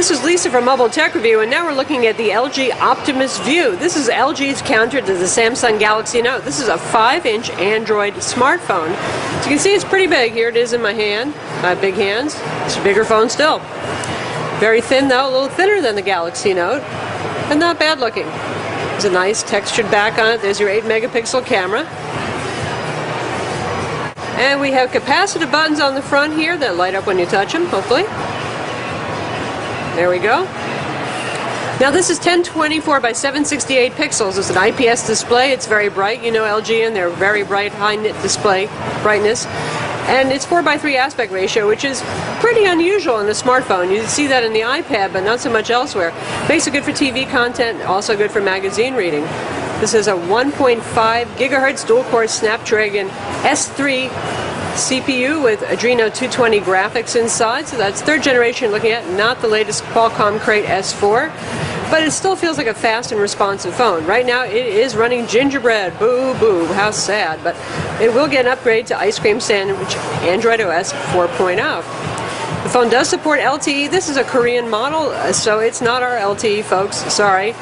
This is Lisa from Mobile Tech Review, and now we're looking at the LG Optimus View. This is LG's counter to the Samsung Galaxy Note. This is a 5-inch Android smartphone. As you can see, it's pretty big. Here it is in my hand. I have big hands. It's a bigger phone still. Very thin though, a little thinner than the Galaxy Note, and not bad looking. There's a nice textured back on it. There's your 8-megapixel camera. And we have capacitive buttons on the front here that light up when you touch them, hopefully. There we go. Now this is 1024 by 768 pixels. It's an IPS display. It's very bright. You know LG and their very bright high-nit display brightness. And it's 4:3 aspect ratio, which is pretty unusual in a smartphone. You see that in the iPad, but not so much elsewhere. Makes it good for TV content, also good for magazine reading. This is a 1.5 gigahertz dual-core Snapdragon S3 CPU with Adreno 220 graphics inside, so that's third generation looking at, not the latest Qualcomm Crate S4, but it still feels like a fast and responsive phone. Right now it is running Gingerbread, boo boo, how sad, but it will get an upgrade to Ice Cream Sandwich Android OS 4.0. The phone does support LTE. This is a Korean model, so it's not our LTE, folks, sorry.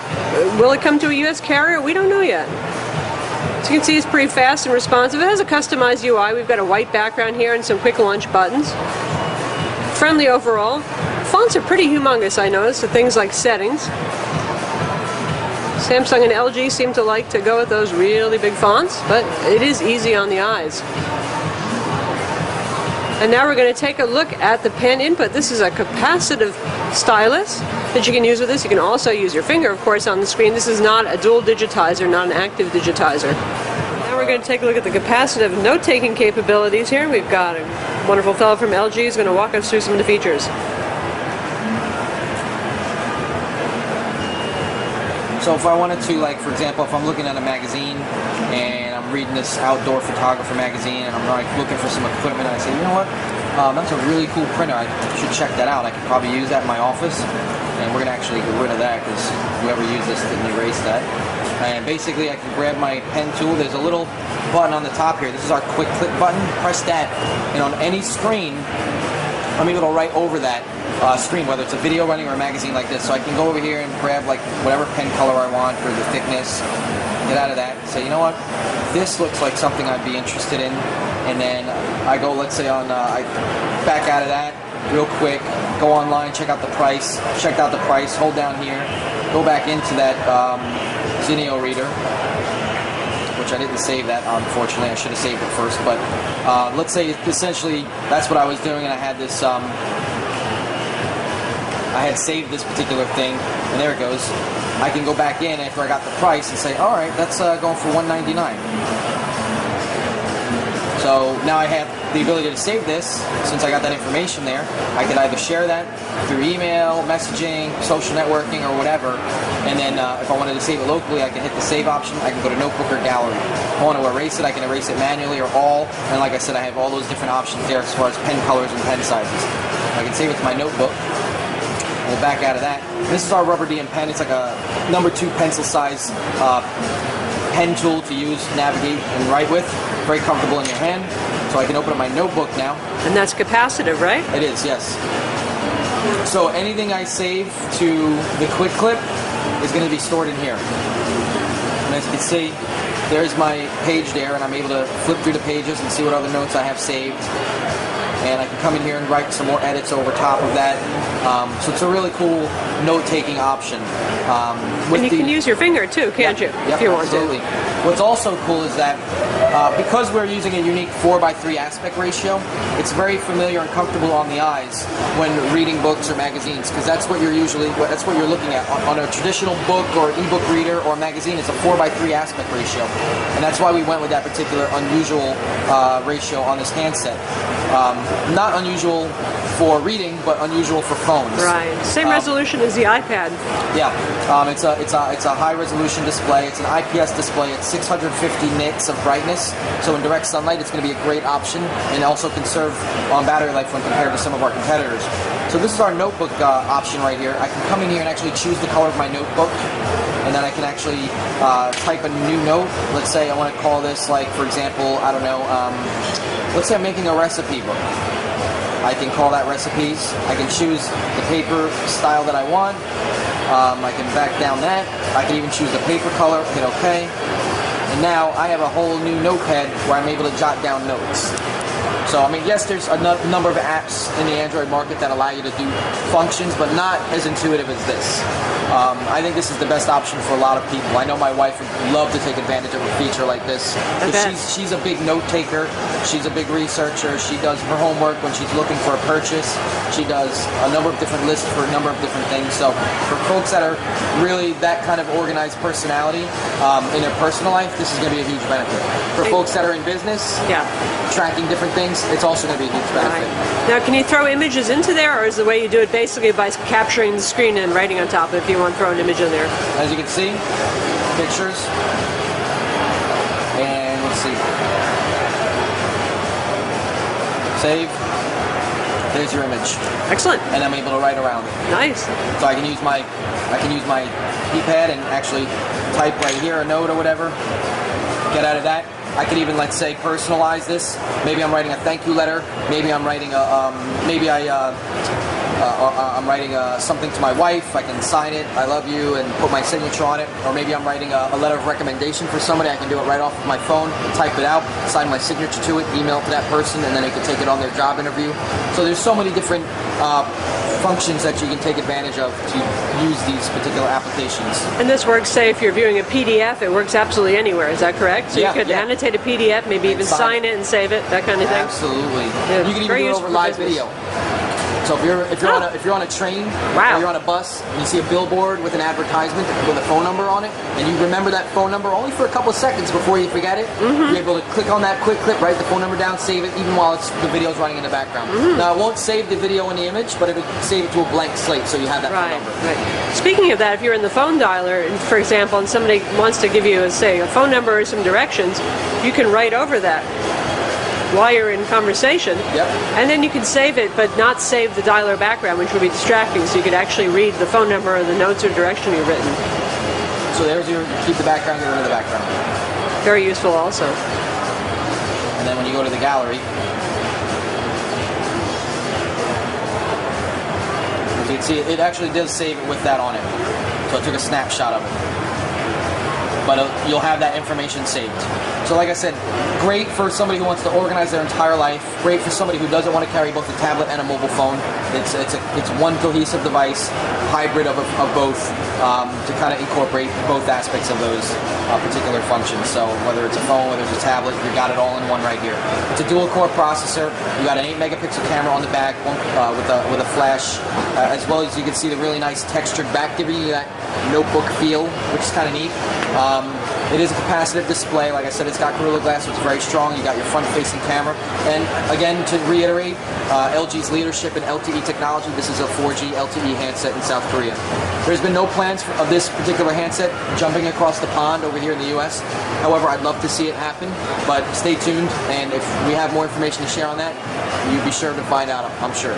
Will it come to a US carrier? We don't know yet. As you can see, it's pretty fast and responsive. It has a customized UI. We've got a white background here and some quick launch buttons. Friendly overall. Fonts are pretty humongous, I noticed, with things like settings. Samsung and LG seem to like to go with those really big fonts, but it is easy on the eyes. And now we're going to take a look at the pen input. This is a capacitive stylus that you can use with this. You can also use your finger, of course, on the screen. This is not a dual digitizer, not an active digitizer. Now we're going to take a look at the capacitive note-taking capabilities here. We've got a wonderful fellow from LG who's going to walk us through some of the features. So if I wanted to, like, for example, if I'm looking at a magazine and I'm reading this outdoor photographer magazine and I'm like looking for some equipment, and I say, you know what, that's a really cool printer, I should check that out. I could probably use that in my office, and we're going to actually get rid of that because whoever used this didn't erase that. And basically I can grab my pen tool. There's a little button on the top here. This is our quick click button. Press that, and on any screen, I'm able to write over that screen, whether it's a video running or a magazine like this. So I can go over here and grab like whatever pen color I want for the thickness, get out of that, say, you know what, this looks like something I'd be interested in, and then I go, let's say on, I back out of that real quick, go online, check out the price, checked out the price, hold down here, go back into that Zinio reader, which I didn't save that, unfortunately. I should have saved it first, but let's say essentially that's what I was doing, and I had this, I had saved this particular thing, and there it goes. I can go back in after I got the price and say, all right, that's going for $199. So now I have the ability to save this. Since I got that information there, I can either share that through email, messaging, social networking, or whatever. And then if I wanted to save it locally, I can hit the save option. I can go to notebook or gallery. If I want to erase it, I can erase it manually or all. And like I said, I have all those different options there as far as pen colors and pen sizes. I can save it to my notebook. We'll back out of that. This is our rubber DM pen. It's like a number 2 pencil size pen tool to use, navigate, and write with. Very comfortable in your hand. So I can open up my notebook now. And that's capacitive, right? It is, yes. So anything I save to the quick clip is going to be stored in here. And as you can see, there's my page there, and I'm able to flip through the pages and see what other notes I have saved. And I can come in here and write some more edits over top of that. So it's a really cool note-taking option. And you can use your finger too, can't you? Yep, if you want absolutely. to. What's also cool is that because we're using a unique 4:3 aspect ratio, it's very familiar and comfortable on the eyes when reading books or magazines, because that's what you're looking at on a traditional book or ebook reader or magazine. It's a 4:3 aspect ratio, and that's why we went with that particular unusual ratio on this handset. Not unusual for reading, but unusual for phones. Right. Same resolution as the iPad. Yeah. It's a high resolution display. It's an IPS display. It's 650 nits of brightness. So in direct sunlight, it's going to be a great option, and also conserve on battery life when compared to some of our competitors. So this is our notebook option right here. I can come in here and actually choose the color of my notebook, and then I can actually type a new note. Let's say I want to call this, like, for example, I don't know, let's say I'm making a recipe book. I can call that recipes. I can choose the paper style that I want. I can back down that. I can even choose the paper color, hit OK. And now I have a whole new notepad where I'm able to jot down notes. So, I mean, yes, there's a number of apps in the Android market that allow you to do functions, but not as intuitive as this. I think this is the best option for a lot of people. I know my wife would love to take advantage of a feature like this. She's a big note taker. She's a big researcher. She does her homework when she's looking for a purchase. She does a number of different lists for a number of different things. So for folks that are really that kind of organized personality in their personal life, this is going to be a huge benefit. For folks that are in business, tracking different things, it's also going to be a huge benefit. Right. Now, can you throw images into there, or is the way you do it basically by capturing the screen and writing on top if you want to throw an image in there? As you can see, pictures, and let's see, save. There's your image. Excellent. And I'm able to write around it. Nice. So I can use my keypad and actually type right here a note or whatever. Get out of that. I could even, let's say, personalize this. Maybe I'm writing a thank you letter. Maybe I'm writing I'm writing something to my wife. I can sign it, I love you, and put my signature on it. Or maybe I'm writing a letter of recommendation for somebody. I can do it right off of my phone, type it out, sign my signature to it, email it to that person, and then they can take it on their job interview. So there's so many different functions that you can take advantage of to use these particular applications. And this works, say, if you're viewing a PDF, it works absolutely anywhere. Is that correct? So you could annotate a PDF, maybe even sign it and save it, that kind of thing? Absolutely. Yeah, you can even do it over live video. So if you're on a train or you're on a bus and you see a billboard with an advertisement with a phone number on it, and you remember that phone number only for a couple of seconds before you forget it, you're able to click on that quick clip, write the phone number down, save it, even while the video's running in the background. Now, it won't save the video and the image, but it'll save it to a blank slate, so you have that phone number. Right. Speaking of that, if you're in the phone dialer, for example, and somebody wants to give you, say, a phone number or some directions, you can write over that while you're in conversation. And then you can save it, but not save the dialer background, which would be distracting, so you could actually read the phone number or the notes or direction you've written. So there's your, keep the background, get rid of the background. Very useful also. And then when you go to the gallery, as you can see, it actually does save it with that on it. So I took a snapshot of it. But you'll have that information saved. So like I said, great for somebody who wants to organize their entire life. Great for somebody who doesn't want to carry both a tablet and a mobile phone. It's one cohesive device, hybrid of both, to kind of incorporate both aspects of those particular functions. So whether it's a phone, whether it's a tablet, you got it all in one right here. It's a dual-core processor. You got an 8-megapixel camera on the back with a flash, as well as you can see the really nice textured back, giving you that notebook feel, which is kind of neat. It is a capacitive display. Like I said, it's got Gorilla Glass, so it's very strong. You got your front-facing camera. And again, to reiterate, LG's leadership in LTE technology. This is a 4G LTE handset in South Korea. There's been no plans of this particular handset jumping across the pond over here in the US. However, I'd love to see it happen, but stay tuned. And if we have more information to share on that, you'll be sure to find out, I'm sure.